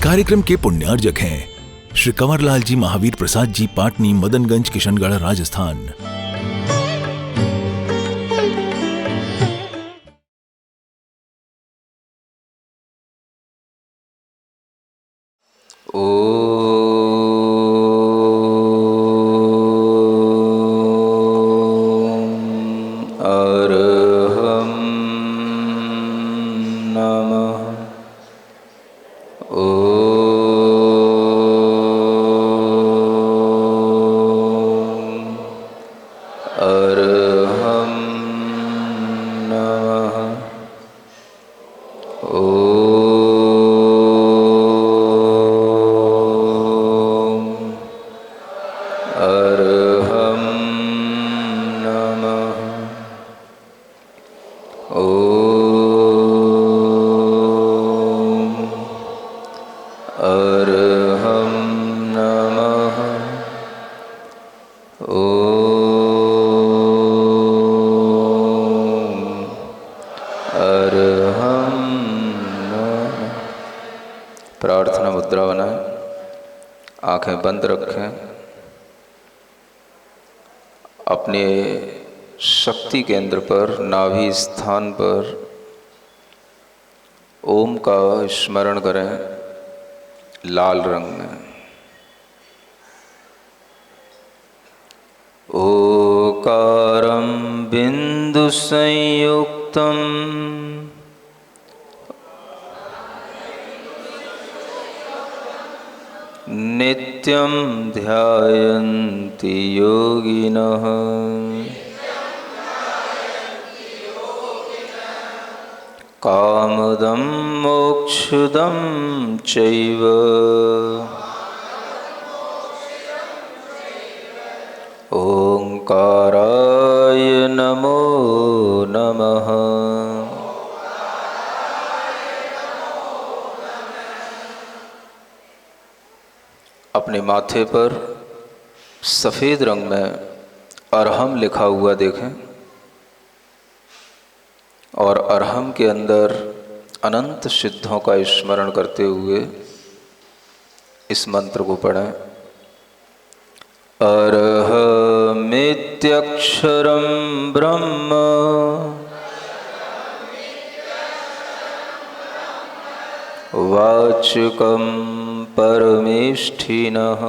कार्यक्रम के पुण्यार्जक हैं श्री कंवरलाल जी महावीर प्रसाद जी, पाटनी, मदनगंज, किशनगढ़, राजस्थान। प्रार्थना मुद्रा बनाएं, आंखें बंद रखें। अपने शक्ति केंद्र पर, नाभि स्थान पर ओम का स्मरण करें लाल रंग में। ओकारं बिंदु संयुक्तम नित्यं ध्यायन्ति योगिनः। कामदं मोक्षदं चैव ओंकाराय नमो नमः। अपने माथे पर सफ़ेद रंग में अरहम लिखा हुआ देखें और अरहम के अंदर अनंत सिद्धों का स्मरण करते हुए इस मंत्र को पढ़ें। अरहमित्यक्षरं ब्रह्म वाचकं परमेष्ठिनः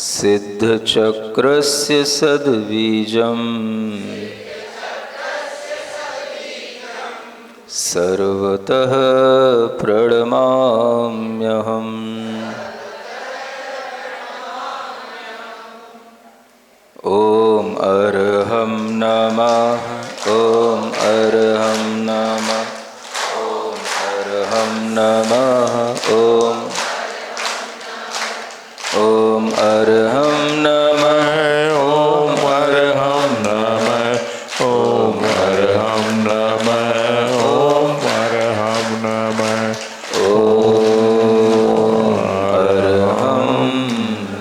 सिद्धचक्रस्य सद्बीजं सर्वतः प्रणमाम्यहम्। ओम अरहं नमः। ओम अरहं नमः। ओम अरहं नमः। ओम अरहं नमः। ओम अरहं नमः। ओम अरहं नमः। ओम अरहं नमः। ओम अरहं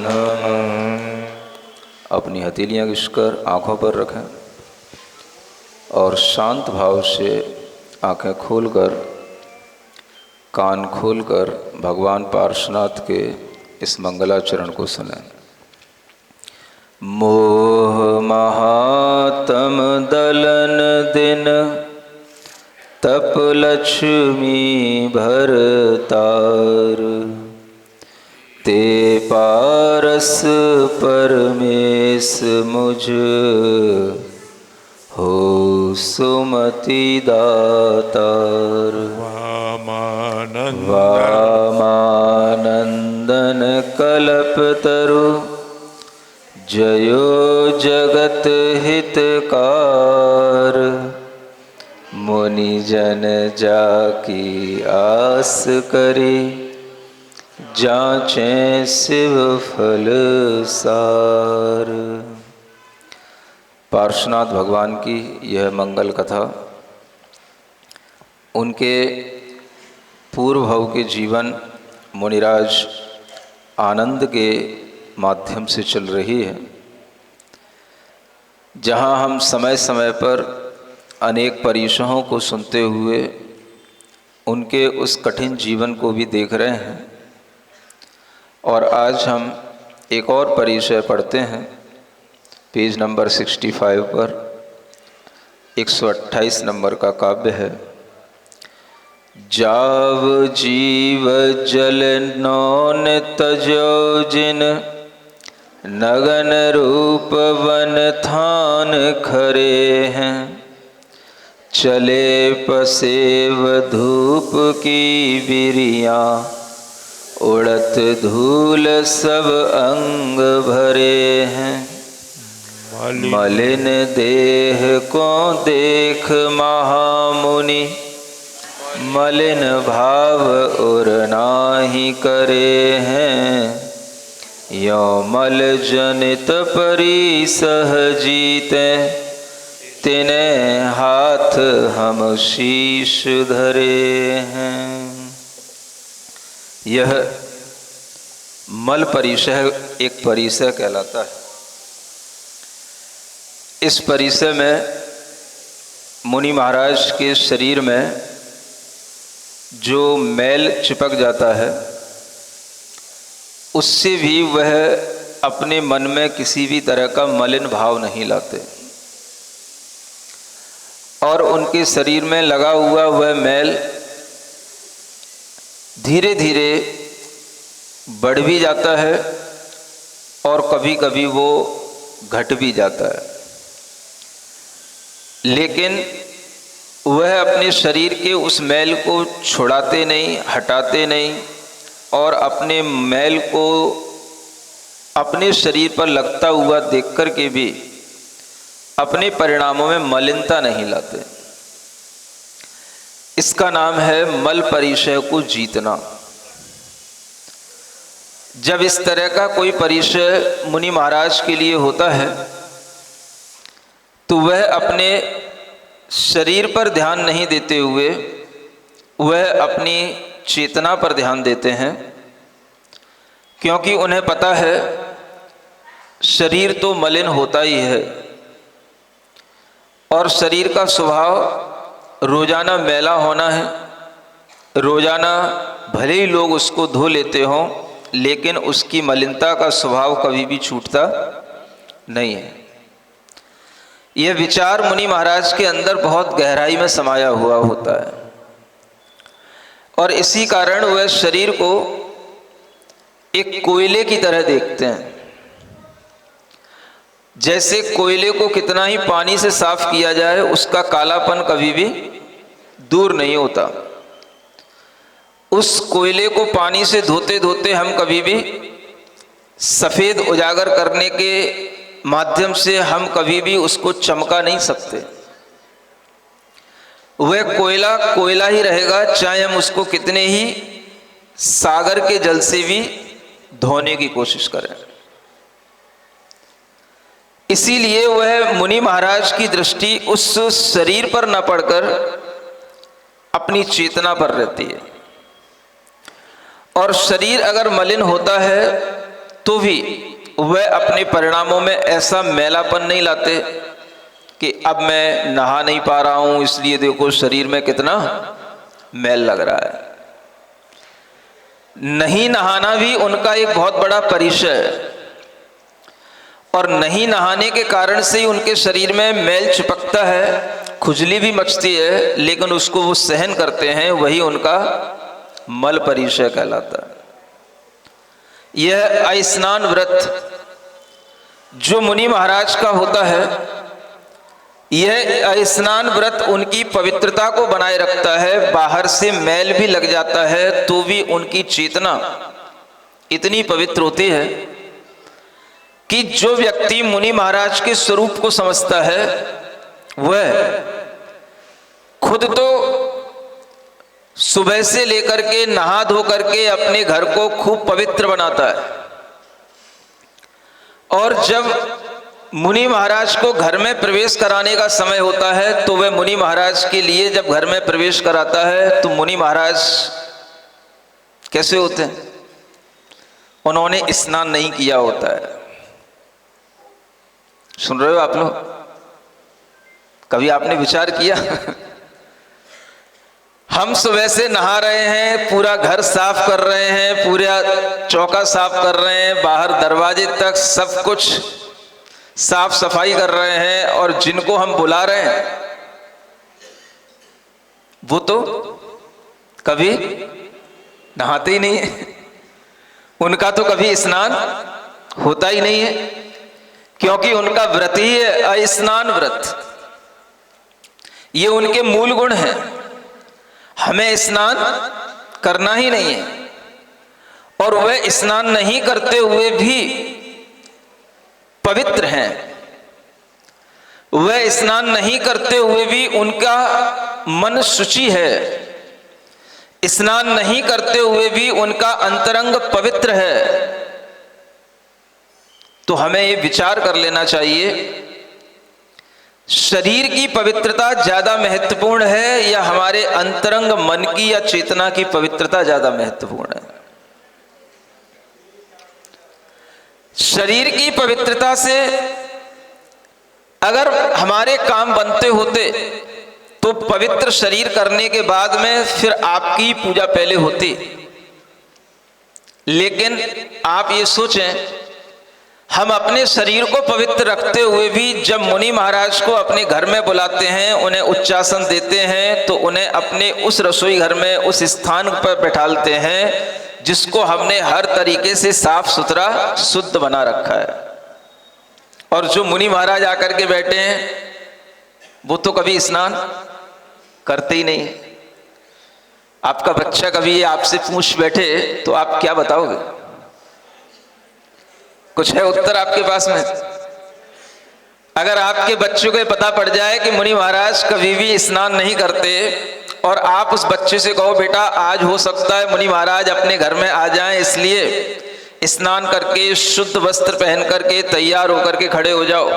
नमः। अपनी हथेलियां घिसकर आँखों पर रखें और शांत भाव से आँखें खोलकर, कान खोलकर भगवान पार्श्वनाथ के इस मंगलाचरण को सुनें। मोह महातम दलन दिन तप लक्ष्मी भरतार ते पारस परमेश मुझ हो सुमति दातार। वामानंदन कल्पतरु जयो जगत हितकार मुनि जन जाकी आस करी जांचे शिव फल सार। पार्श्वनाथ भगवान की यह मंगल कथा उनके पूर्व भव के जीवन मुनिराज आनंद के माध्यम से चल रही है, जहाँ हम समय समय पर अनेक परिसरों को सुनते हुए उनके उस कठिन जीवन को भी देख रहे हैं। और आज हम एक और परिचय पढ़ते हैं पेज नंबर 65 पर 128 नंबर का काव्य है। जाव जीव जल नौन तजो जिन, नगन रूप वन थान खरे हैं। चले पसेव धूप की बिरिया, उड़त धूल सब अंग भरे हैं। मलिन देह को देख महामुनि, मलिन भाव उर नाहि करे हैं। यो मल जनित परी सह जीते, तिने हाथ हम शीश धरे हैं। यह मल परिसह एक परिसह कहलाता है। इस परिसह में मुनि महाराज के शरीर में जो मैल चिपक जाता है, उससे भी वह अपने मन में किसी भी तरह का मलिन भाव नहीं लाते, और उनके शरीर में लगा हुआ वह मैल धीरे धीरे बढ़ भी जाता है और कभी कभी वो घट भी जाता है। लेकिन वह अपने शरीर के उस मैल को छुड़ाते नहीं, हटाते नहीं, और अपने मैल को अपने शरीर पर लगता हुआ देख कर के भी अपने परिणामों में मलिनता नहीं लाते। इसका नाम है मल परिचय को जीतना। जब इस तरह का कोई परिचय मुनि महाराज के लिए होता है तो वह अपने शरीर पर ध्यान नहीं देते हुए वह अपनी चेतना पर ध्यान देते हैं, क्योंकि उन्हें पता है शरीर तो मलिन होता ही है और शरीर का स्वभाव रोजाना मैला होना है। रोजाना भले ही लोग उसको धो लेते हों, लेकिन उसकी मलिनता का स्वभाव कभी भी छूटता नहीं है। यह विचार मुनि महाराज के अंदर बहुत गहराई में समाया हुआ होता है, और इसी कारण वह शरीर को एक कोयले की तरह देखते हैं। जैसे कोयले को कितना ही पानी से साफ किया जाए, उसका कालापन कभी भी दूर नहीं होता। उस कोयले को पानी से धोते धोते हम कभी भी सफ़ेद उजागर करने के माध्यम से हम कभी भी उसको चमका नहीं सकते। वह कोयला कोयला ही रहेगा, चाहे हम उसको कितने ही सागर के जल से भी धोने की कोशिश करें। इसीलिए वह मुनि महाराज की दृष्टि उस शरीर पर न पड़कर अपनी चेतना पर रहती है। और शरीर अगर मलिन होता है तो भी वह अपने परिणामों में ऐसा मैलापन नहीं लाते कि अब मैं नहा नहीं पा रहा हूं, इसलिए देखो शरीर में कितना मैल लग रहा है। नहीं नहाना भी उनका एक बहुत बड़ा परिचय है, और नहीं नहाने के कारण से ही उनके शरीर में मैल चिपकता है, खुजली भी मचती है, लेकिन उसको वो सहन करते हैं। वही उनका मल परिचय कहलाता है। यह स्नान व्रत जो मुनि महाराज का होता है, यह स्नान व्रत उनकी पवित्रता को बनाए रखता है। बाहर से मैल भी लग जाता है तो भी उनकी चेतना इतनी पवित्र होती है कि जो व्यक्ति मुनि महाराज के स्वरूप को समझता है वह खुद तो सुबह से लेकर के नहा धो करके अपने घर को खूब पवित्र बनाता है, और जब मुनि महाराज को घर में प्रवेश कराने का समय होता है तो वह मुनि महाराज के लिए जब घर में प्रवेश कराता है तो मुनि महाराज कैसे होते हैं? उन्होंने स्नान नहीं किया होता है। सुन रहे हो आप लोग? कभी आपने विचार किया? हम सुबह से नहा रहे हैं, पूरा घर साफ कर रहे हैं, पूरा चौका साफ कर रहे हैं, बाहर दरवाजे तक सब कुछ साफ सफाई कर रहे हैं, और जिनको हम बुला रहे हैं वो तो कभी नहाते ही नहीं है, उनका तो कभी स्नान होता ही नहीं है, क्योंकि उनका व्रत ही है अस्नान व्रत। ये उनके मूल गुण हैं। हमें स्नान करना ही नहीं है, और वह स्नान नहीं करते हुए भी पवित्र हैं। वह स्नान नहीं करते हुए भी उनका मन शुचि है, स्नान नहीं करते हुए भी उनका अंतरंग पवित्र है। तो हमें ये विचार कर लेना चाहिए, शरीर की पवित्रता ज्यादा महत्वपूर्ण है या हमारे अंतरंग मन की या चेतना की पवित्रता ज्यादा महत्वपूर्ण है? शरीर की पवित्रता से अगर हमारे काम बनते होते तो पवित्र शरीर करने के बाद में फिर आपकी पूजा पहले होती। लेकिन आप ये सोचें, हम अपने शरीर को पवित्र रखते हुए भी जब मुनि महाराज को अपने घर में बुलाते हैं, उन्हें उच्चासन देते हैं, तो उन्हें अपने उस रसोई घर में उस स्थान पर बैठालते हैं जिसको हमने हर तरीके से साफ सुथरा शुद्ध बना रखा है। और जो मुनि महाराज आकर के बैठे हैं वो तो कभी स्नान करते ही नहीं। आपका बच्चा कभी आपसे पूछ बैठे तो आप क्या बताओगे? कुछ है उत्तर आपके पास में? अगर आपके बच्चों को पता पड़ जाए कि मुनि महाराज कभी भी स्नान नहीं करते, और आप उस बच्चे से कहो बेटा आज हो सकता है मुनि महाराज अपने घर में आ जाएं, इसलिए स्नान करके शुद्ध वस्त्र पहन करके तैयार होकर के खड़े हो जाओ,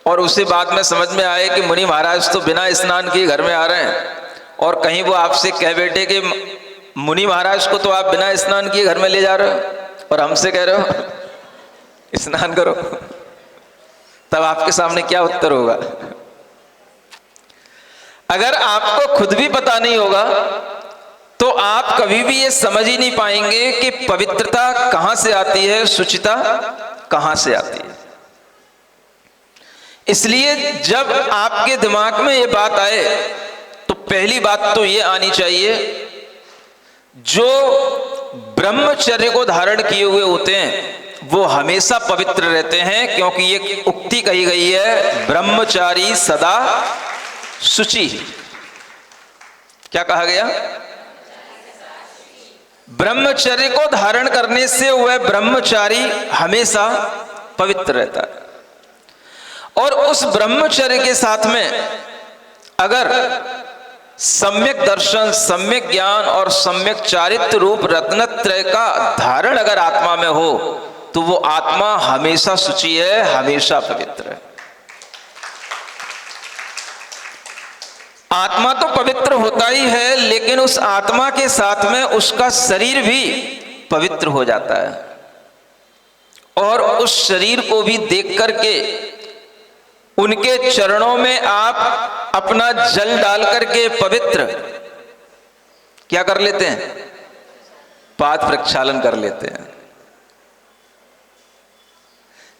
और उसे बाद में समझ में आए कि मुनि महाराज तो बिना स्नान किए घर में आ रहे हैं, और कहीं वो आपसे कह बैठे कि मुनि महाराज को तो आप बिना स्नान किए घर में ले जा रहे हो और हमसे कह रहे हो स्नान करो, तब आपके सामने क्या उत्तर होगा? अगर आपको खुद भी पता नहीं होगा तो आप कभी भी ये समझ ही नहीं पाएंगे कि पवित्रता कहां से आती है, शुचिता कहां से आती है। इसलिए जब आपके दिमाग में ये बात आए तो पहली बात तो ये आनी चाहिए, जो ब्रह्मचर्य को धारण किए हुए होते हैं वो हमेशा पवित्र रहते हैं, क्योंकि ये उक्ति कही गई है, ब्रह्मचारी सदा शुचि। क्या कहा गया? ब्रह्मचर्य को धारण करने से वह ब्रह्मचारी हमेशा पवित्र रहता है। और उस ब्रह्मचर्य के साथ में अगर सम्यक दर्शन, सम्यक ज्ञान और सम्यक चारित्र रूप रत्नत्रय का धारण अगर आत्मा में हो तो वो आत्मा हमेशा शुचि है, हमेशा पवित्र है। आत्मा तो पवित्र होता ही है, लेकिन उस आत्मा के साथ में उसका शरीर भी पवित्र हो जाता है, और उस शरीर को भी देख करके उनके चरणों में आप अपना जल डाल करके पवित्र क्या कर लेते हैं? पाद प्रक्षालन कर लेते हैं।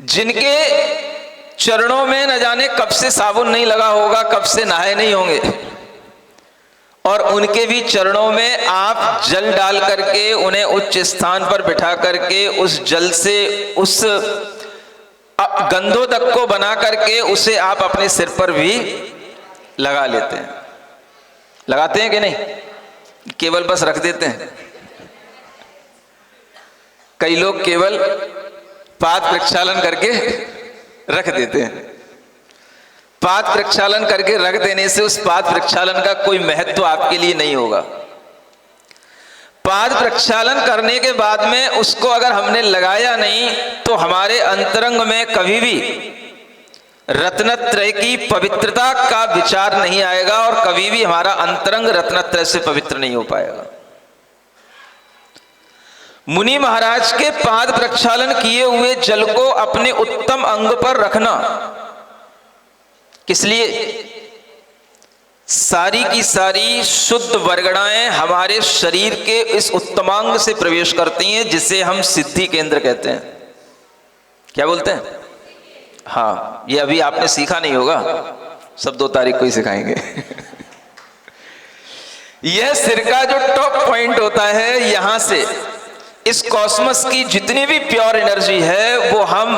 जिनके चरणों में न जाने कब से साबुन नहीं लगा होगा, कब से नहाए नहीं होंगे, और उनके भी चरणों में आप जल डाल करके उन्हें उच्च स्थान पर बिठा करके उस जल से उस गंधोदक को बना करके उसे आप अपने सिर पर भी लगा लेते हैं। लगाते हैं कि नहीं? केवल बस रख देते हैं। कई लोग केवल पाद प्रक्षालन करके रख देते हैं। पाद प्रक्षालन करके रख देने से उस पाद प्रक्षालन का कोई महत्व आपके लिए नहीं होगा। पाद प्रक्षालन करने के बाद में उसको अगर हमने लगाया नहीं तो हमारे अंतरंग में कभी भी रत्नत्रय की पवित्रता का विचार नहीं आएगा, और कभी भी हमारा अंतरंग रत्नत्रय से पवित्र नहीं हो पाएगा। मुनि महाराज के पाद प्रक्षालन किए हुए जल को अपने उत्तम अंग पर रखना किस लिए? सारी की सारी शुद्ध वर्गणाएं हमारे शरीर के इस उत्तमांग से प्रवेश करती हैं, जिसे हम सिद्धि केंद्र कहते हैं। क्या बोलते हैं? हाँ, ये अभी आपने सीखा नहीं होगा, सब 2 तारीख को ही सिखाएंगे। यह सिर का जो टॉप पॉइंट होता है, यहां से इस कॉस्मस की जितनी भी प्योर एनर्जी है वो हम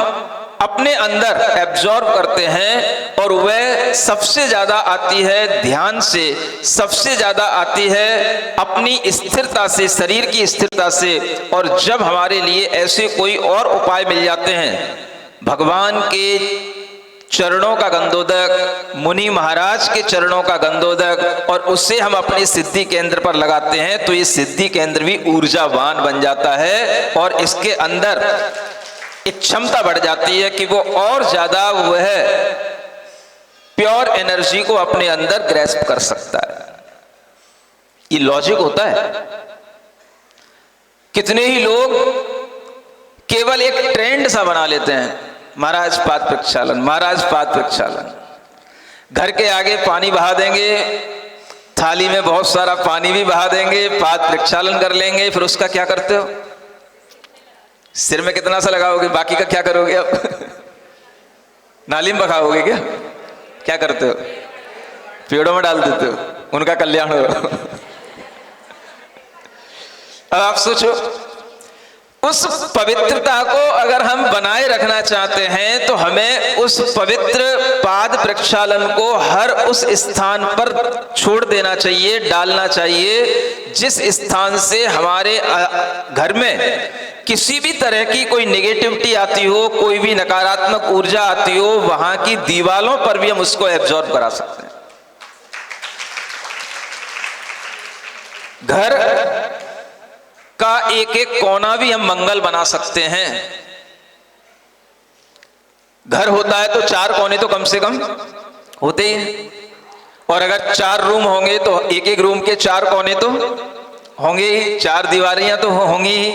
अपने अंदर एब्जॉर्ब करते हैं, और वह सबसे ज्यादा आती है ध्यान से, सबसे ज्यादा आती है अपनी स्थिरता से, शरीर की स्थिरता से। और जब हमारे लिए ऐसे कोई और उपाय मिल जाते हैं, भगवान के चरणों का गंधोदक, मुनि महाराज के चरणों का गंधोदक, और उससे हम अपने सिद्धि केंद्र पर लगाते हैं, तो ये सिद्धि केंद्र भी ऊर्जावान बन जाता है, और इसके अंदर एक क्षमता बढ़ जाती है कि वो और ज्यादा वह प्योर एनर्जी को अपने अंदर ग्रैस्प कर सकता है। ये लॉजिक होता है। कितने ही लोग केवल एक ट्रेंड सा बना लेते हैं, महाराज पाद प्रक्षालन, महाराज पाद प्रक्षालन। घर के आगे पानी बहा देंगे, थाली में बहुत सारा पानी भी बहा देंगे, पाद प्रक्षालन कर लेंगे, फिर उसका क्या करते हो? सिर में कितना सा लगाओगे, बाकी का क्या करोगे? अब नाली में बहाओगे क्या? क्या करते हो? पेड़ों में डाल देते हो, उनका कल्याण हो। अब आप सोचो, उस पवित्रता को अगर हम बनाए रखना चाहते हैं तो हमें उस पवित्र पाद प्रक्षालन को हर उस स्थान पर छोड़ देना चाहिए, डालना चाहिए जिस स्थान से हमारे घर में किसी भी तरह की कोई नेगेटिविटी आती हो, कोई भी नकारात्मक ऊर्जा आती हो, वहां की दीवालों पर भी हम उसको एब्जॉर्ब करा सकते हैं। घर का एक एक कोना भी हम मंगल बना सकते हैं। घर होता है तो 4 कोने तो कम से कम होते ही हैं, और अगर 4 रूम होंगे तो एक एक रूम के 4 कोने तो होंगे ही, 4 दीवारियां तो होंगी ही।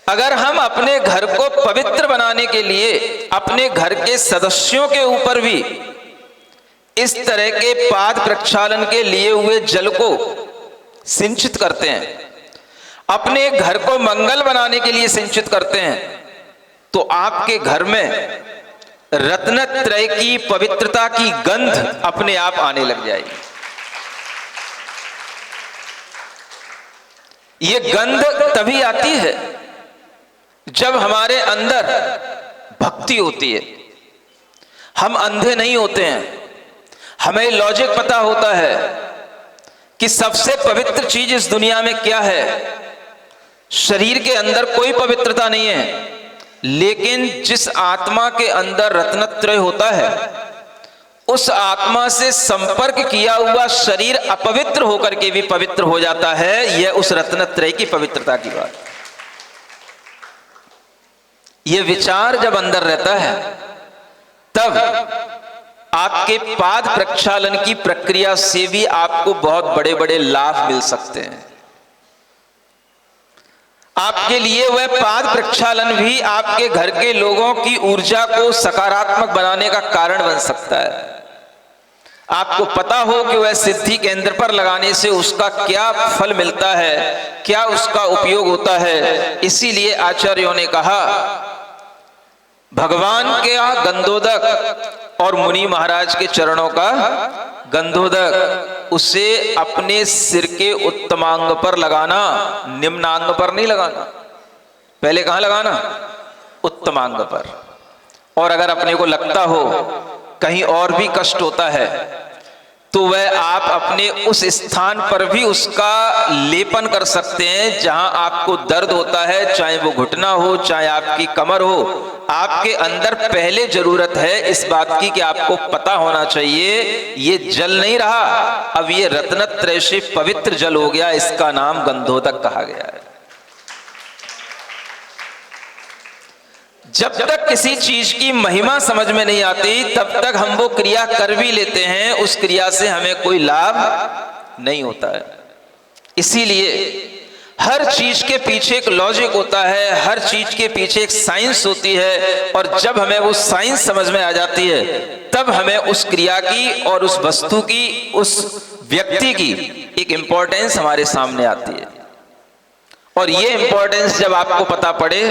अगर हम अपने घर को पवित्र बनाने के लिए अपने घर के सदस्यों के ऊपर भी इस तरह के पाद प्रक्षालन के लिए हुए जल को सिंचित करते हैं, अपने घर को मंगल बनाने के लिए सिंचित करते हैं, तो आपके घर में रत्नत्रय की पवित्रता की गंध अपने आप आने लग जाएगी। ये गंध तभी आती है जब हमारे अंदर भक्ति होती है। हम अंधे नहीं होते हैं, हमें लॉजिक पता होता है कि सबसे पवित्र चीज इस दुनिया में क्या है। शरीर के अंदर कोई पवित्रता नहीं है, लेकिन जिस आत्मा के अंदर रत्नत्रय होता है, उस आत्मा से संपर्क किया हुआ शरीर अपवित्र होकर के भी पवित्र हो जाता है। यह उस रत्नत्रय की पवित्रता की बात। यह विचार जब अंदर रहता है तब आपके पाद प्रक्षालन की प्रक्रिया से भी आपको बहुत बड़े बड़े लाभ मिल सकते हैं। आपके लिए वह पाद प्रक्षालन भी आपके घर के लोगों की ऊर्जा को सकारात्मक बनाने का कारण बन सकता है। आपको पता हो कि वह सिद्धि केंद्र पर लगाने से उसका क्या फल मिलता है, क्या उसका उपयोग होता है। इसीलिए आचार्यों ने कहा, भगवान के गंधोदक और मुनि महाराज के चरणों का गंधोदक उसे अपने सिर के उत्तमांग पर लगाना, निम्नांग पर नहीं लगाना। पहले कहां लगाना? उत्तमांग पर। और अगर अपने को लगता हो कहीं और भी कष्ट होता है तो वह आप अपने उस स्थान पर भी उसका लेपन कर सकते हैं जहां आपको दर्द होता है, चाहे वो घुटना हो, चाहे आपकी कमर हो। आपके अंदर पहले जरूरत है इस बात की कि आपको पता होना चाहिए ये जल नहीं रहा, अब ये रत्नत्रय से पवित्र जल हो गया, इसका नाम गंधोदक कहा गया है। जब तक किसी चीज की महिमा समझ में नहीं आती तब तक हम वो क्रिया कर भी लेते हैं, उस क्रिया से हमें कोई लाभ नहीं होता है। इसीलिए हर चीज के पीछे एक लॉजिक होता है, हर चीज के पीछे एक साइंस होती है, और जब हमें वो साइंस समझ में आ जाती है तब हमें उस क्रिया की और उस वस्तु की, उस व्यक्ति की एक इंपॉर्टेंस हमारे सामने आती है। और ये इंपॉर्टेंस जब आपको पता पड़े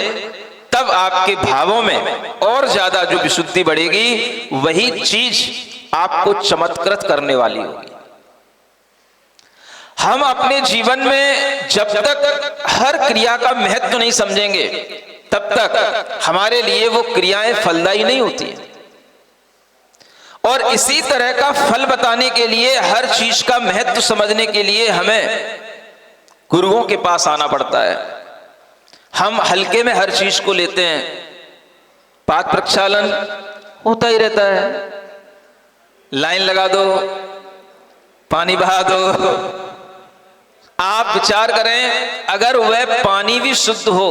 तब आपके भावों में और ज्यादा जो विशुद्धि बढ़ेगी, वही चीज आपको चमत्कृत करने वाली होगी। हम अपने जीवन में जब तक हर क्रिया का महत्व नहीं समझेंगे, तब तक हमारे लिए वो क्रियाएं फलदायी नहीं होती हैं। और इसी तरह का फल बताने के लिए, हर चीज का महत्व समझने के लिए हमें गुरुओं के पास आना पड़ता है। हम हल्के में हर चीज को लेते हैं, पाद प्रक्षालन होता ही रहता है, लाइन लगा दो, पानी बहा दो। आप विचार करें, अगर वह पानी भी शुद्ध हो,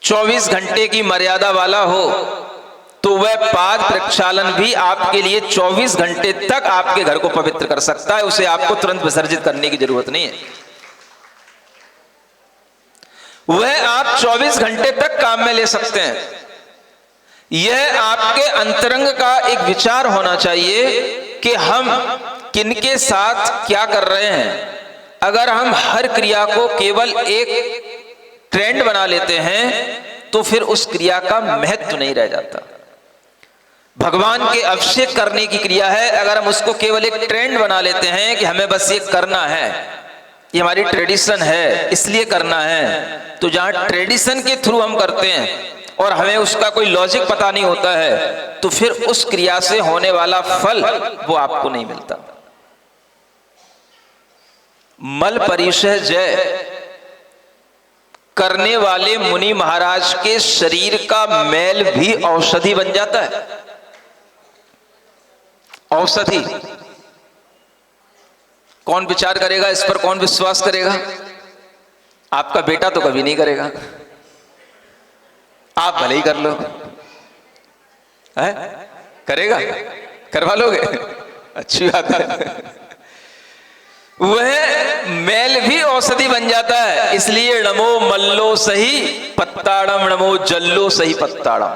24 घंटे की मर्यादा वाला हो, तो वह पाद प्रक्षालन भी आपके लिए 24 घंटे तक आपके घर को पवित्र कर सकता है। उसे आपको तुरंत विसर्जित करने की जरूरत नहीं है। वह आप 24 घंटे तक काम में ले सकते हैं। यह आपके अंतरंग का एक विचार होना चाहिए कि हम किनके साथ क्या कर रहे हैं। अगर हम हर क्रिया को केवल एक ट्रेंड बना लेते हैं तो फिर उस क्रिया का महत्व नहीं रह जाता। भगवान के अभिषेक करने की क्रिया है, अगर हम उसको केवल एक ट्रेंड बना लेते हैं कि हमें बस ये करना है, ये हमारी ट्रेडिशन है इसलिए करना है, तो जहां ट्रेडिशन के थ्रू हम करते हैं और हमें उसका कोई लॉजिक पता नहीं होता है, तो फिर उस क्रिया से होने वाला फल वो आपको नहीं मिलता। मल परिषह जय करने वाले मुनि महाराज के शरीर का मैल भी औषधि बन जाता है। औषधि, कौन विचार करेगा इस पर, कौन विश्वास करेगा? आपका बेटा तो कभी नहीं करेगा, आप भले ही कर लो। है? करेगा? करवा लोगे? अच्छी बात है। वह मैल भी औषधि बन जाता है। इसलिए नमो मल्लो सही पत्ताड़म, नमो जल्लो सही पत्ताड़म।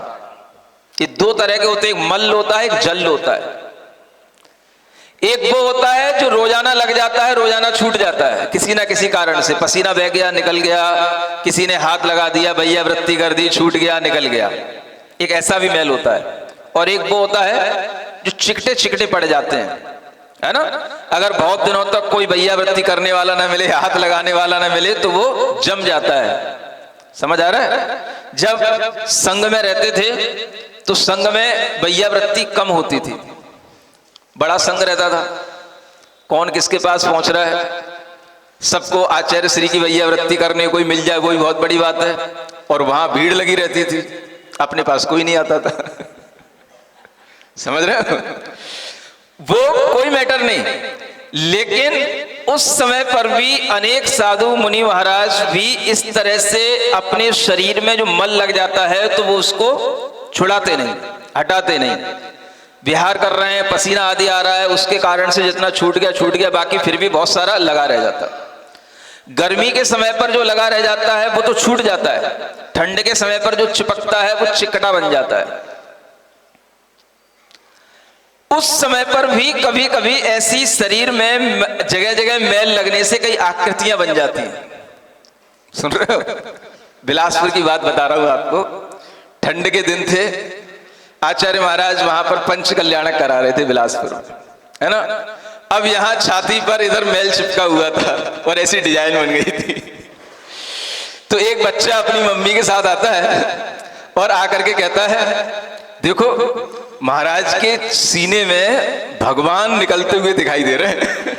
ये दो तरह के होते हैं, एक मल्ल होता है, एक जल होता है। एक वो होता है जो रोजाना लग जाता है, रोजाना छूट जाता है किसी ना किसी कारण से, पसीना बह गया निकल गया, किसी ने हाथ लगा दिया, भैया वृत्ति कर दी, छूट गया निकल गया, एक ऐसा भी मैल होता है। और एक वो होता है जो चिकटे चिकटे पड़ जाते हैं, है ना। अगर बहुत दिनों तक कोई भैया वृत्ति करने वाला ना मिले, हाथ लगाने वाला ना मिले, तो वो जम जाता है। समझ आ रहा है? जब संघ में रहते थे तो संघ में भैया वृत्ति कम होती थी, बड़ा संघ रहता था, कौन किसके पास पहुंच रहा है, सबको आचार्य श्री की भैया वृत्ति करने कोई मिल जाए वही बहुत बड़ी बात है। और वहां भीड़ लगी रहती थी, अपने पास कोई नहीं आता था। समझ रहे हो? वो कोई मैटर नहीं। लेकिन उस समय पर भी अनेक साधु मुनि महाराज भी इस तरह से अपने शरीर में जो मल लग जाता है तो वो उसको छुड़ाते नहीं, हटाते नहीं। विहार कर रहे हैं, पसीना आदि आ रहा है, उसके कारण से जितना छूट गया, बाकी फिर भी बहुत सारा लगा रह जाता है। गर्मी के समय पर जो लगा रह जाता है वो तो छूट जाता है, ठंड के समय पर जो चिपकता है वो चिकटा बन जाता है। उस समय पर भी कभी कभी ऐसी शरीर में जगह जगह मैल लगने से कई आकृतियां बन जाती हैं। सुन रहे हो? बिलासपुर की बात बता रहा हूं आपको। ठंड के दिन थे, आचार्य महाराज वहां पर पंच कल्याणक करा रहे थे बिलासपुर, है ना। अब यहां छाती पर इधर मैल चिपका हुआ था और ऐसी डिजाइन बन गई थी। तो एक बच्चा अपनी मम्मी के साथ आता है और आकर के कहता है, देखो महाराज के सीने में भगवान निकलते हुए दिखाई दे रहे हैं।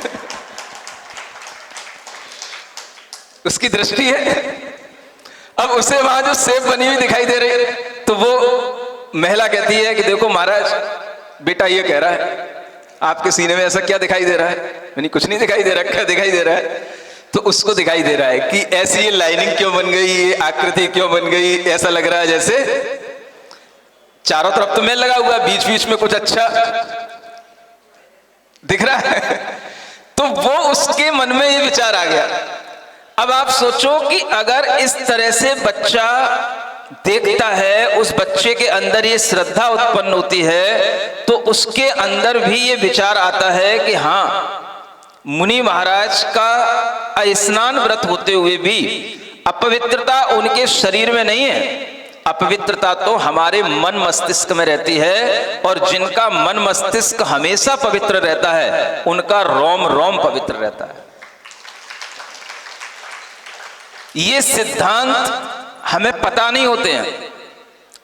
उसकी दृष्टि है। अब उसे वहां जो सेप बनी हुई दिखाई दे रही है, तो वो महिला कहती है कि देखो महाराज, बेटा ये कह रहा है आपके सीने में ऐसा क्या दिखाई दे रहा है? यानी कुछ नहीं दिखाई दे रहा, क्या दिखाई दे रहा है? तो उसको दिखाई दे रहा है कि ऐसी ये लाइनिंग क्यों बन गई, ये आकृति क्यों बन गई, ऐसा लग रहा है जैसे चारों तरफ तो मैल लगा हुआ, बीच बीच में कुछ अच्छा दिख रहा है। तो वो उसके मन में ये विचार आ गया। अब आप सोचो कि अगर इस तरह से बच्चा देखता है, उस बच्चे के अंदर ये श्रद्धा उत्पन्न होती है, तो उसके अंदर भी ये विचार आता है कि हाँ, मुनि महाराज का स्नान व्रत होते हुए भी अपवित्रता उनके शरीर में नहीं है, अपवित्रता तो हमारे मन मस्तिष्क में रहती है। और जिनका मन मस्तिष्क हमेशा पवित्र रहता है, उनका रोम रोम पवित्र रहता है। ये सिद्धांत हमें पता नहीं होते हैं,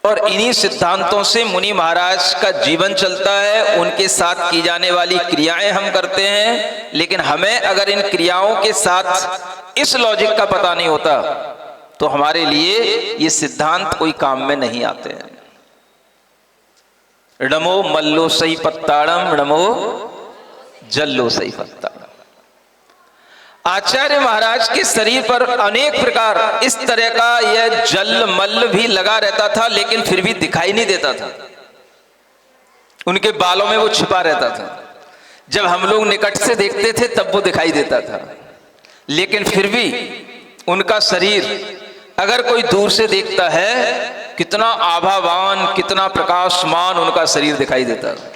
और इन्हीं सिद्धांतों से मुनि महाराज का जीवन चलता है, उनके साथ की जाने वाली क्रियाएं हम करते हैं। लेकिन हमें अगर इन क्रियाओं के साथ इस लॉजिक का पता नहीं होता, तो हमारे लिए ये सिद्धांत कोई काम में नहीं आते हैं। णमो मल्लो सही पत्ताड़म, णमो जल्लो सही पत्ताड़म। आचार्य महाराज के शरीर पर अनेक प्रकार इस तरह का यह जल मल्ल भी लगा रहता था, लेकिन फिर भी दिखाई नहीं देता था। उनके बालों में वो छिपा रहता था। जब हम लोग निकट से देखते थे तब वो दिखाई देता था, लेकिन फिर भी उनका शरीर अगर कोई दूर से देखता है, कितना आभावान, कितना प्रकाशमान उनका शरीर दिखाई देता है।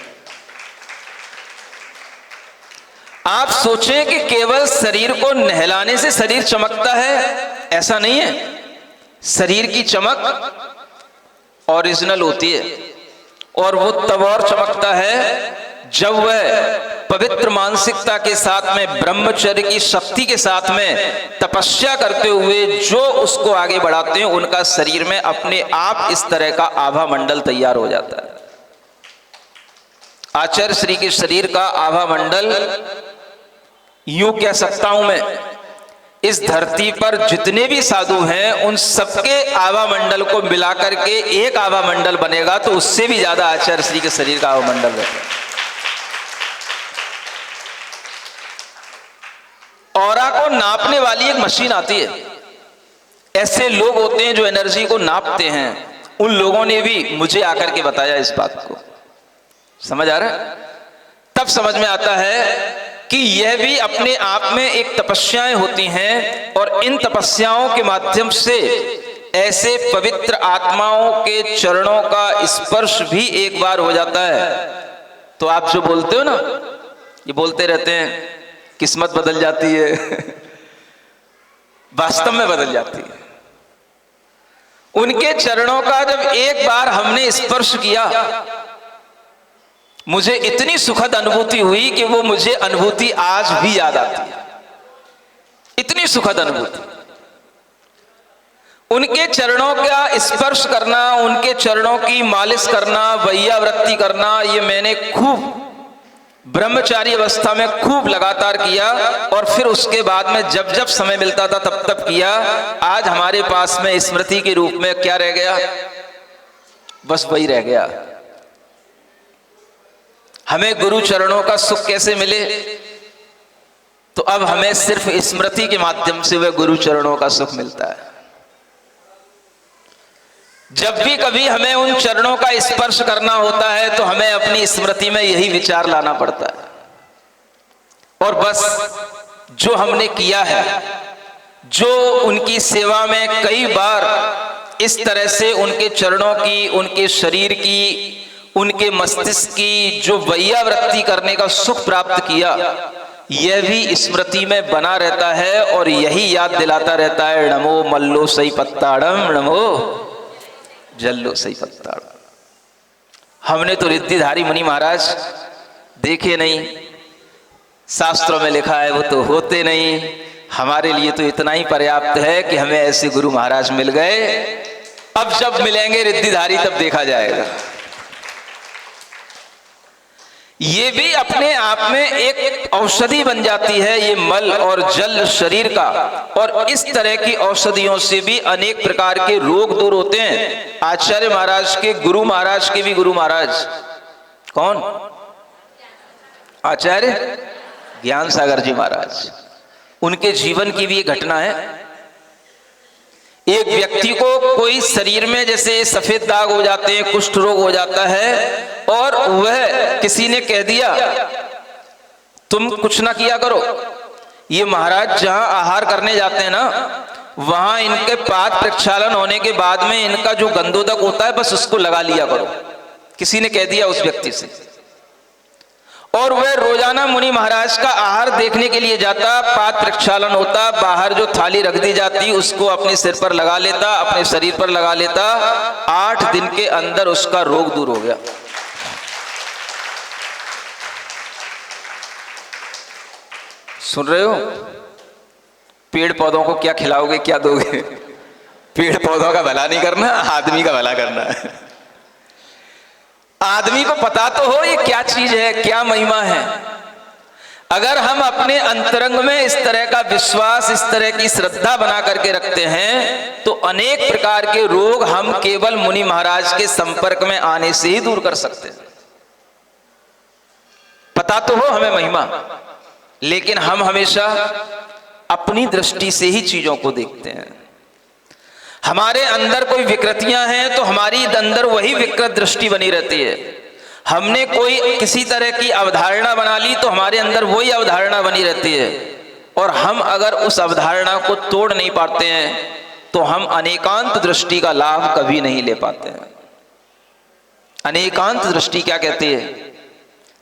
आप सोचें कि केवल शरीर को नहलाने से शरीर चमकता है, ऐसा नहीं है। शरीर की चमक ओरिजिनल होती है, और वो तब और चमकता है जब वह पवित्र मानसिकता के साथ में, ब्रह्मचर्य की शक्ति के साथ में तपस्या करते हुए जो उसको आगे बढ़ाते हैं, उनका शरीर में अपने आप इस तरह का आभा मंडल तैयार हो जाता है। आचार्य श्री के शरीर का आभा मंडल, यूं कह सकता हूं मैं, इस धरती पर जितने भी साधु हैं उन सबके आभा मंडल को मिलाकर के एक आभा मंडल बनेगा, तो उससे भी ज्यादा आचार्य श्री के शरीर का आभा मंडल रहता है। ऑरा को नापने वाली एक मशीन आती है। ऐसे लोग होते हैं जो एनर्जी को नापते हैं। उन लोगों ने भी मुझे आकर के बताया इस बात को। समझ आ रहा है? तब समझ में आता है कि यह भी अपने आप में एक तपस्याएं होती हैं, और इन तपस्याओं के माध्यम से ऐसे पवित्र आत्माओं के चरणों का स्पर्श भी एक बार हो जाता है, तो आप जो बोलते हो ना, ये बोलते रहते हैं किस्मत बदल जाती है, वास्तव में बदल जाती है। उनके चरणों का जब एक बार हमने स्पर्श किया, मुझे इतनी सुखद अनुभूति हुई कि वो मुझे अनुभूति आज भी याद आती है। इतनी सुखद अनुभूति। उनके चरणों का स्पर्श करना, उनके चरणों की मालिश करना, वैयावृत्ति करना, ये मैंने खूब ब्रह्मचारी अवस्था में खूब लगातार किया, और फिर उसके बाद में जब जब समय मिलता था तब तब किया। आज हमारे पास में स्मृति के रूप में क्या रह गया? बस वही रह गया। हमें गुरु चरणों का सुख कैसे मिले? तो अब हमें सिर्फ स्मृति के माध्यम से वह गुरु चरणों का सुख मिलता है। जब भी कभी हमें उन चरणों का स्पर्श करना होता है, तो हमें अपनी स्मृति में यही विचार लाना पड़ता है, और बस जो हमने किया है, जो उनकी सेवा में कई बार इस तरह से उनके चरणों की, उनके शरीर की, उनके मस्तिष्क की जो वैयावृत्ति करने का सुख प्राप्त किया, यह भी स्मृति में बना रहता है, और यही याद दिलाता रहता है, नमो मल्लो सही पत्ताड़म, नमो जल्लो सही पत्ताड़म। हमने तो रिद्धिधारी मुनि महाराज देखे नहीं, शास्त्रों में लिखा है वो तो होते नहीं। हमारे लिए तो इतना ही पर्याप्त है कि हमें ऐसे गुरु महाराज मिल गए। अब जब मिलेंगे रिद्धिधारी तब देखा जाएगा। ये भी अपने आप में एक औषधि बन जाती है, ये मल और जल शरीर का, और इस तरह की औषधियों से भी अनेक प्रकार के रोग दूर होते हैं। आचार्य महाराज के गुरु महाराज के भी गुरु महाराज कौन? आचार्य ज्ञान सागर जी महाराज। उनके जीवन की भी एक घटना है। एक व्यक्ति को कोई शरीर में जैसे सफेद दाग हो जाते हैं, कुष्ठ रोग हो जाता है, और वह किसी ने कह दिया तुम कुछ ना किया करो, ये महाराज जहां आहार करने जाते हैं ना, वहां इनके पाद प्रक्षालन होने के बाद में इनका जो गंधोदक होता है बस उसको लगा लिया करो, किसी ने कह दिया उस व्यक्ति से। और वह रोजाना मुनि महाराज का आहार देखने के लिए जाता, पाद प्रक्षालन होता, बाहर जो थाली रख दी जाती उसको अपने सिर पर लगा लेता, अपने शरीर पर लगा लेता। 8 दिन के अंदर उसका रोग दूर हो गया। सुन रहे हो? पेड़ पौधों को क्या खिलाओगे, क्या दोगे? पेड़ पौधों का भला नहीं करना, आदमी का भला करना है। आदमी को पता तो हो ये क्या चीज है, क्या महिमा है। अगर हम अपने अंतरंग में इस तरह का विश्वास, इस तरह की श्रद्धा बना करके रखते हैं तो अनेक प्रकार के रोग हम केवल मुनि महाराज के संपर्क में आने से ही दूर कर सकते हैं। पता तो हो हमें महिमा, लेकिन हम हमेशा अपनी दृष्टि से ही चीजों को देखते हैं। हमारे अंदर कोई विकृतियां हैं तो हमारी अंदर वही विकृत दृष्टि बनी रहती है। हमने कोई किसी तरह की अवधारणा बना ली तो हमारे अंदर वही अवधारणा बनी रहती है। और हम अगर उस अवधारणा को तोड़ नहीं पाते हैं तो हम अनेकांत दृष्टि का लाभ कभी नहीं ले पाते हैं। अनेकांत दृष्टि क्या कहती है?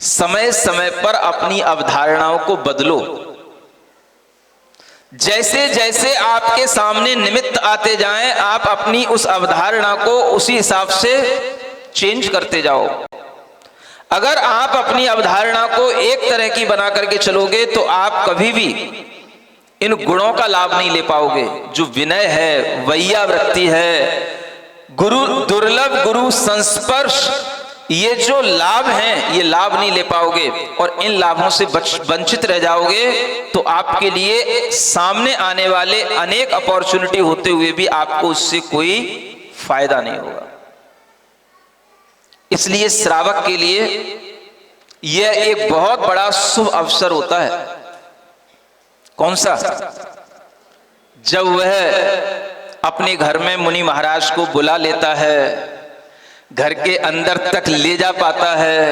समय समय पर अपनी अवधारणाओं को बदलो। जैसे जैसे आपके सामने निमित्त आते जाएं, आप अपनी उस अवधारणा को उसी हिसाब से चेंज करते जाओ। अगर आप अपनी अवधारणा को एक तरह की बना करके चलोगे तो आप कभी भी इन गुणों का लाभ नहीं ले पाओगे। जो विनय है, वैयावृत्ति है, गुरु दुर्लभ गुरु संस्पर्श, ये जो लाभ हैं ये लाभ नहीं ले पाओगे और इन लाभों से वंचित रह जाओगे तो आपके लिए सामने आने वाले अनेक अपॉर्चुनिटी होते हुए भी आपको उससे कोई फायदा नहीं होगा। इसलिए श्रावक के लिए यह एक बहुत बड़ा शुभ अवसर होता है। कौन सा? जब वह अपने घर में मुनि महाराज को बुला लेता है, घर के अंदर तक ले जा पाता है,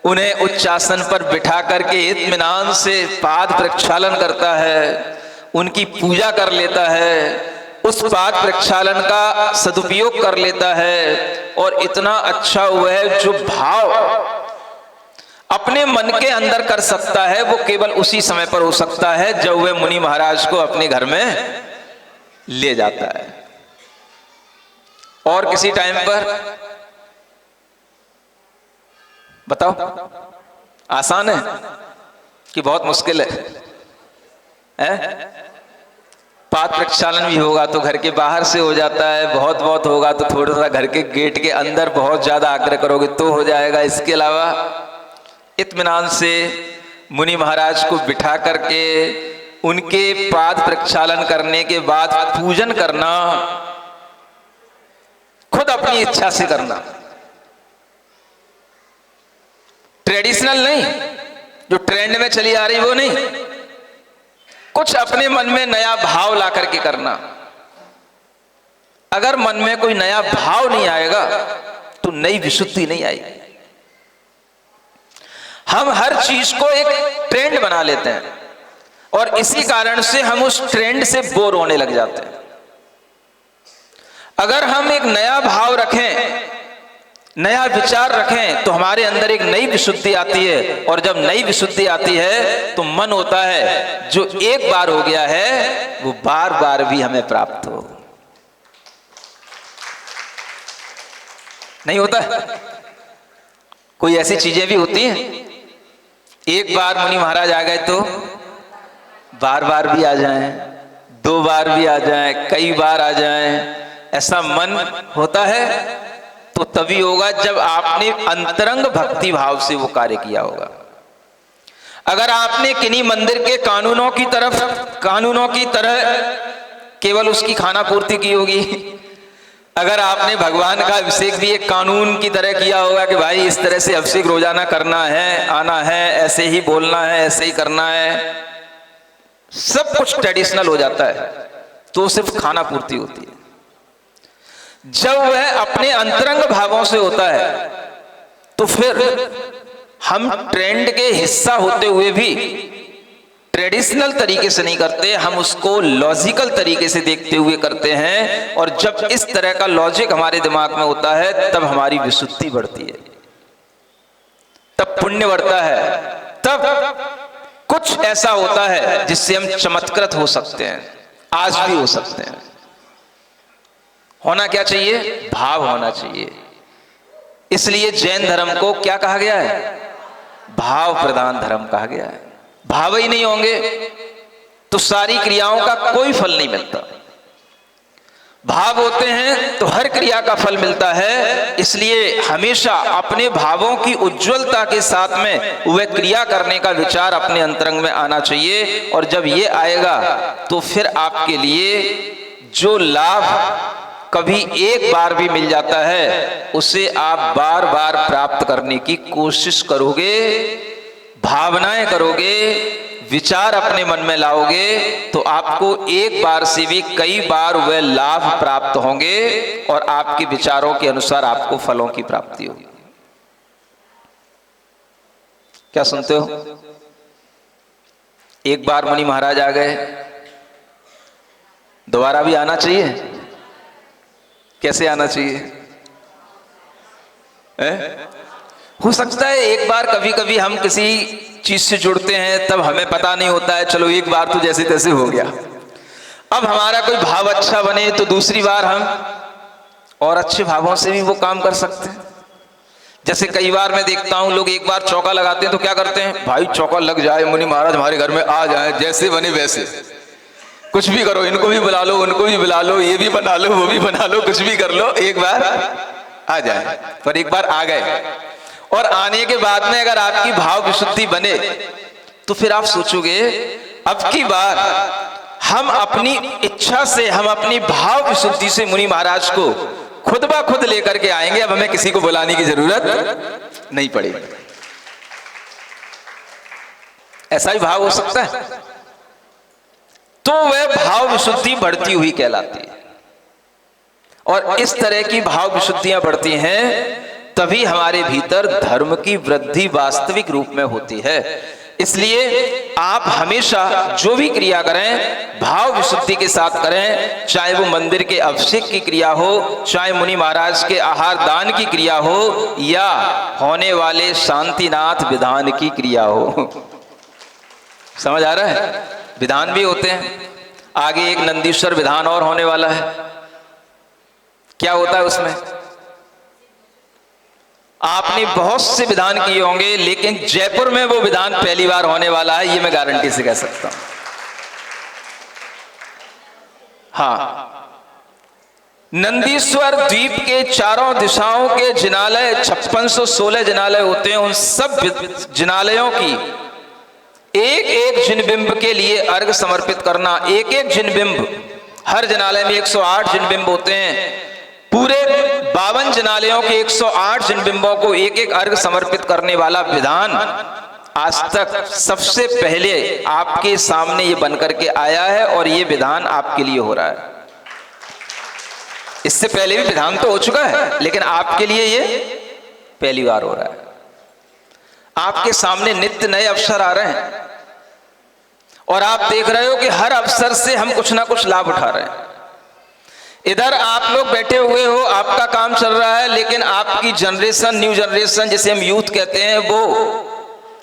उन्हें उच्चासन पर बिठा करके इत्मीनान से पाद प्रक्षालन करता है, उनकी पूजा कर लेता है, उस पाद प्रक्षालन का सदुपयोग कर लेता है। और इतना अच्छा वह जो भाव अपने मन के अंदर कर सकता है वो केवल उसी समय पर हो सकता है जब वह मुनि महाराज को अपने घर में ले जाता है। और किसी टाइम पर बताओ, आसान है कि बहुत मुश्किल है? पाद प्रक्षालन भी होगा तो घर के बाहर से हो जाता है, बहुत होगा तो थोड़ा सा घर के गेट के अंदर बहुत ज्यादा आग्रह करोगे तो हो जाएगा। इसके अलावा इत्मीनान से मुनि महाराज को बिठा करके उनके पाद प्रक्षालन करने के बाद पूजन करना, खुद अपनी इच्छा से करना, ट्रेडिशनल नहीं, जो ट्रेंड में चली आ रही वो नहीं, कुछ अपने मन में नया भाव ला करके करना। अगर मन में कोई नया भाव नहीं आएगा तो नई विशुद्धि नहीं आएगी। हम हर चीज को एक ट्रेंड बना लेते हैं और इसी कारण से हम उस ट्रेंड से बोर होने लग जाते हैं। अगर हम एक नया भाव रखें, नया विचार रखें तो हमारे अंदर एक नई विशुद्धि आती है। और जब नई विशुद्धि आती है तो मन होता है जो एक बार हो गया है वो बार बार भी हमें प्राप्त हो। नहीं होता? कोई ऐसी चीजें भी होती हैं, एक बार मुनि महाराज आ गए तो बार बार भी आ जाएं, 2 बार भी आ जाएं, कई बार आ जाएं। ऐसा मन होता है तो तभी होगा जब आपने अंतरंग भक्ति भाव से वो कार्य किया होगा। अगर आपने किन्हीं मंदिर के कानूनों की तरह केवल उसकी खाना पूर्ति की होगी, अगर आपने भगवान का अभिषेक भी एक कानून की तरह किया होगा कि भाई इस तरह से अभिषेक रोजाना करना है, आना है, ऐसे ही बोलना है, ऐसे ही करना है, सब कुछ ट्रेडिशनल हो जाता है तो सिर्फ खाना पूर्ति होती है। जब वह अपने अंतरंग भावों से होता है तो फिर हम ट्रेंड के हिस्सा होते हुए भी ट्रेडिशनल तरीके से नहीं करते, हम उसको लॉजिकल तरीके से देखते हुए करते हैं। और जब इस तरह का लॉजिक हमारे दिमाग में होता है तब हमारी विशुद्धि बढ़ती है, तब पुण्य बढ़ता है, तब कुछ ऐसा होता है जिससे हम चमत्कृत हो सकते हैं, आज भी हो सकते हैं। होना क्या चाहिए? भाव होना चाहिए। इसलिए जैन धर्म को क्या कहा गया है? भाव प्रधान धर्म कहा गया है। भाव ही नहीं होंगे तो सारी क्रियाओं का कोई फल नहीं मिलता। भाव होते हैं तो हर क्रिया का फल मिलता है। इसलिए हमेशा अपने भावों की उज्जवलता के साथ में वह क्रिया करने का विचार अपने अंतरंग में आना चाहिए। और जब ये आएगा तो फिर आपके लिए जो लाभ कभी एक बार भी मिल जाता है उसे आप बार बार प्राप्त करने की कोशिश करोगे, भावनाएं करोगे, विचार अपने मन में लाओगे तो आपको एक बार से भी कई बार वह लाभ प्राप्त होंगे और आपके विचारों के अनुसार आपको फलों की प्राप्ति होगी। क्या सुनते हो? एक बार मुनि महाराज आ गए, दोबारा भी आना चाहिए। कैसे आना चाहिए? हो सकता है एक बार कभी कभी हम किसी चीज से जुड़ते हैं तब हमें पता नहीं होता है, चलो एक बार तो जैसे तैसे हो गया। अब हमारा कोई भाव अच्छा बने तो दूसरी बार हम और अच्छे भावों से भी वो काम कर सकते हैं। जैसे कई बार मैं देखता हूं लोग एक बार चौका लगाते हैं तो क्या करते हैं, भाई चौका लग जाए, मुनि महाराज हमारे घर में आ जाए, जैसे बने वैसे, कुछ भी करो, इनको भी बुला लो, उनको भी बुला लो, ये भी बना लो, वो भी बना लो, कुछ भी कर लो, एक बार आ जाए। पर एक बार आ गए और आने के बाद में अगर आपकी भाव विशुद्धि बने तो फिर आप सोचोगे अब की बार हम अपनी इच्छा से, हम अपनी भाव विशुद्धि से मुनि महाराज को खुद ब खुद लेकर के आएंगे। अब हमें किसी को बुलाने की जरूरत नहीं पड़ेगी। ऐसा ही भाव हो सकता है तो वह भाव विशुद्धि बढ़ती हुई कहलाती है। और इस तरह की भाव विशुद्धियां बढ़ती हैं तभी हमारे भीतर धर्म की वृद्धि वास्तविक रूप में होती है। इसलिए आप हमेशा जो भी क्रिया करें भाव विशुद्धि के साथ करें, चाहे वो मंदिर के अभिषेक की क्रिया हो, चाहे मुनि महाराज के आहार दान की क्रिया हो, या होने वाले शांतिनाथ विधान की क्रिया हो। समझ आ रहा है? विधान भी होते हैं, आगे एक नंदीश्वर विधान और होने वाला है। क्या होता है उसमें? आपने बहुत से विधान किए होंगे लेकिन जयपुर में वो विधान पहली बार होने वाला है, ये मैं गारंटी से कह सकता हूं। हाँ, नंदीश्वर द्वीप के चारों दिशाओं के जिनालय 5616 जिनालय होते हैं। उन सब जिनालयों की एक एक जिनबिंब के लिए अर्घ समर्पित करना, एक एक जिनबिंब, हर जिनालय में 108 जिनबिंब होते हैं। पूरे 52 जिनालयों के 108 जिनबिंबों को एक एक अर्घ समर्पित करने वाला विधान आज तक सबसे पहले आपके सामने ये बनकर के आया है और ये विधान आपके लिए हो रहा है। इससे पहले भी विधान तो हो चुका है लेकिन आपके लिए ये पहली बार हो रहा है। आपके सामने नित्य नए अवसर आ रहे हैं और आप देख रहे हो कि हर अवसर से हम कुछ ना कुछ लाभ उठा रहे हैं। इधर आप लोग बैठे हुए हो, आपका काम चल रहा है, लेकिन आपकी जनरेशन, न्यू जनरेशन जिसे हम यूथ कहते हैं, वो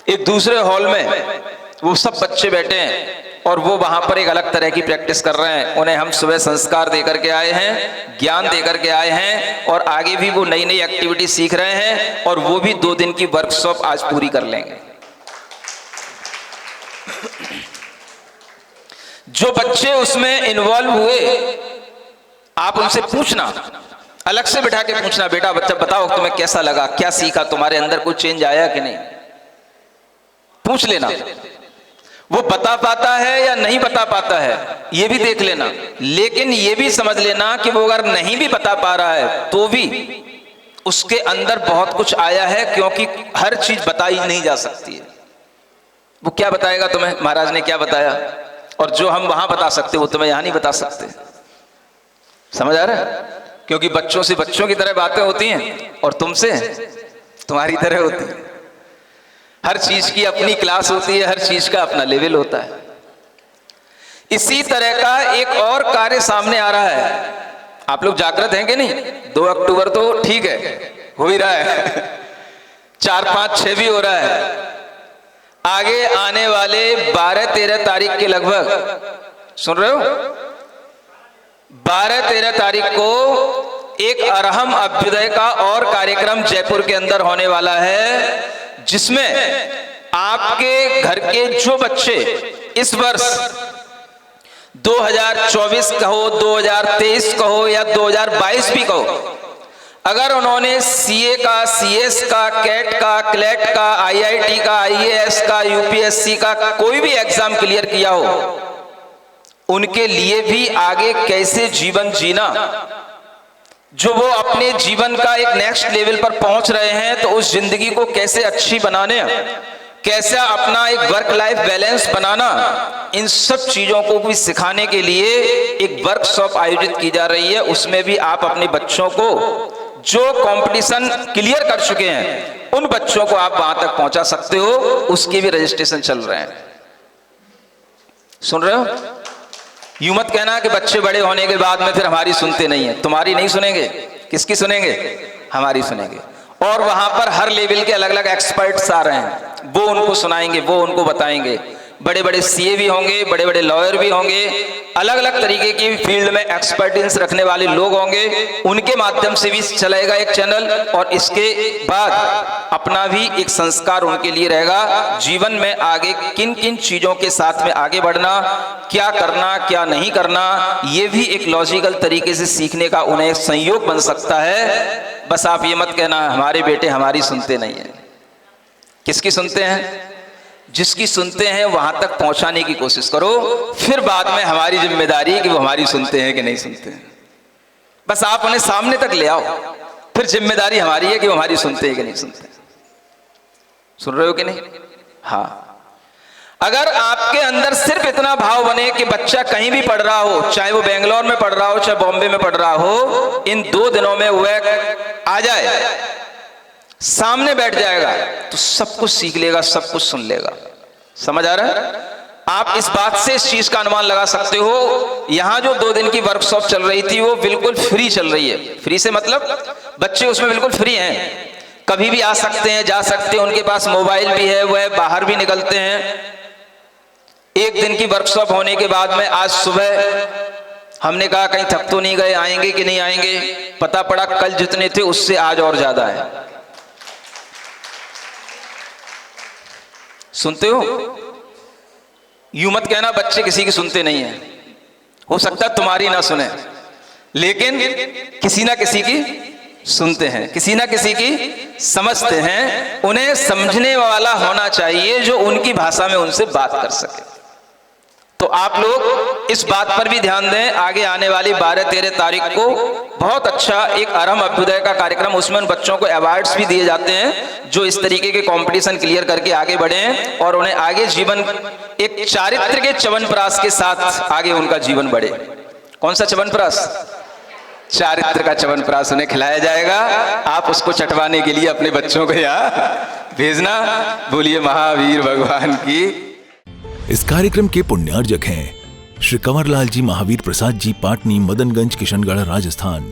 एक दूसरे हॉल में वो सब बच्चे बैठे हैं और वो वहां पर एक अलग तरह की प्रैक्टिस कर रहे हैं। उन्हें हम सुबह संस्कार देकर के आए हैं, ज्ञान देकर के आए हैं और आगे भी वो नई नई एक्टिविटी सीख रहे हैं और वो भी 2 दिन की वर्कशॉप आज पूरी कर लेंगे। जो बच्चे उसमें इन्वॉल्व हुए आप उनसे पूछना, अलग से बैठा के पूछना, बेटा बच्चा बताओ तुम्हें कैसा लगा, क्या सीखा, तुम्हारे अंदर कोई चेंज आया कि नहीं, पूछ लेना। वो बता पाता है या नहीं बता पाता है ये भी देख लेना, लेकिन ये भी समझ लेना कि वो अगर नहीं भी बता पा रहा है तो भी उसके अंदर बहुत कुछ आया है, क्योंकि हर चीज बताई नहीं जा सकती है। वो क्या बताएगा तुम्हें, महाराज ने क्या बताया, और जो हम वहां बता सकते वो तुम्हें यहां नहीं बता सकते। समझ आ रहा है? क्योंकि बच्चों से बच्चों की तरह बातें होती हैं और तुमसे तुम्हारी तरह होती है। हर चीज की अपनी क्लास होती है, हर चीज का अपना लेवल होता है। इसी तरह का एक और कार्य सामने आ रहा है। आप लोग जागृत हैं कि नहीं? 2 अक्टूबर तो ठीक है, हो ही रहा है, 4, 5, 6 भी हो रहा है। आगे आने वाले 12-13 तारीख के लगभग, सुन रहे हो, 12-13 तारीख को एक अरहम अभ्युदय का और कार्यक्रम जयपुर के अंदर होने वाला है, जिसमें आपके घर के जो बच्चे इस वर्ष 2024 कहो, 2023 कहो या 2022 भी कहो, अगर उन्होंने सीए का, सीएस का, कैट का, क्लेट का, आईआईटी का, आईएएस का, यूपीएससी का कोई भी एग्जाम क्लियर किया हो, उनके लिए भी आगे कैसे जीवन जीना, जो वो अपने जीवन का एक नेक्स्ट लेवल पर पहुंच रहे हैं, तो उस जिंदगी को कैसे अच्छी बनाने, कैसे अपना एक वर्क लाइफ बैलेंस बनाना, इन सब चीजों को भी सिखाने के लिए एक वर्कशॉप आयोजित की जा रही है। उसमें भी आप अपने बच्चों को, जो कंपटीशन क्लियर कर चुके हैं, उन बच्चों को आप वहां तक पहुंचा सकते हो। उसके भी रजिस्ट्रेशन चल रहे हैं। सुन रहे हो? यूं मत कहना कि बच्चे बड़े होने के बाद में फिर हमारी सुनते नहीं है। तुम्हारी नहीं सुनेंगे, किसकी सुनेंगे? हमारी सुनेंगे। और वहां पर हर लेवल के अलग अलग एक्सपर्ट्स आ रहे हैं, वो उनको सुनाएंगे, वो उनको बताएंगे। बड़े बड़े सीए भी होंगे, बड़े बड़े लॉयर भी होंगे, अलग अलग तरीके की फील्ड में एक्सपर्टीज रखने वाले लोग होंगे। उनके माध्यम से भी चलेगा एक चैनल, और इसके बाद अपना भी एक संस्कार उनके लिए रहेगा। जीवन में आगे किन किन चीजों के साथ में आगे बढ़ना, क्या करना, क्या नहीं करना, ये भी एक लॉजिकल तरीके से सीखने का उन्हें संयोग बन सकता है। बस आप ये मत कहना हमारे बेटे हमारी सुनते नहीं है। किसकी सुनते हैं? जिसकी सुनते हैं वहां तक पहुंचाने की कोशिश करो, फिर बाद में हमारी जिम्मेदारी है कि वो हमारी सुनते हैं कि नहीं सुनते हैं। बस आप उन्हें सामने तक ले आओ, फिर जिम्मेदारी हमारी है कि वो हमारी सुनते हैं कि नहीं सुनते। सुन रहे हो कि नहीं? हाँ, अगर आपके अंदर सिर्फ इतना भाव बने कि बच्चा कहीं भी पढ़ रहा हो, चाहे वो बेंगलोर में पढ़ रहा हो, चाहे बॉम्बे में पढ़ रहा हो, इन 2 दिनों में वह आ जाए, सामने बैठ जाएगा, तो सब कुछ सीख लेगा, सब कुछ सुन लेगा। समझ आ रहा है? आप इस बात से इस चीज का अनुमान लगा सकते हो। यहां जो 2 दिन की वर्कशॉप चल रही थी वो बिल्कुल फ्री चल रही है। फ्री से मतलब बच्चे उसमें बिल्कुल फ्री हैं, कभी भी आ सकते हैं, जा सकते हैं, उनके पास मोबाइल भी है, वह बाहर भी निकलते हैं। 1 दिन की वर्कशॉप होने के बाद में आज सुबह हमने कहा कहीं थक तो नहीं गए, आएंगे कि नहीं आएंगे, पता पड़ा कल जितने थे उससे आज और ज्यादा है। सुनते हो? यूं मत कहना बच्चे किसी की सुनते नहीं है। हो सकता है तुम्हारी ना सुने, लेकिन किसी ना किसी की सुनते हैं, किसी ना किसी की समझते हैं। उन्हें समझने वाला होना चाहिए जो उनकी भाषा में उनसे बात कर सके। तो आप लोग इस बात पर भी ध्यान दें, आगे आने वाली 12-13 तारीख को बहुत अच्छा एक अरहम अभ्युदय का कार्यक्रम, उसमें उन बच्चों को अवार्ड्स भी दिए जाते हैं जो इस तरीके के कंपटीशन क्लियर करके आगे बढ़े हैं, और उन्हें आगे जीवन एक चारित्र के च्यवनप्राश के साथ आगे उनका जीवन बढ़े। कौन सा च्यवनप्राश? चारित्र का च्यवनप्राश उन्हें खिलाया जाएगा। आप उसको चटवाने के लिए अपने बच्चों को यहाँ भेजना। बोलिए महावीर भगवान की। इस कार्यक्रम के पुण्यार्जक हैं श्री कंवरलाल जी महावीर प्रसाद जी, पाटनी, मदनगंज, किशनगढ़, राजस्थान।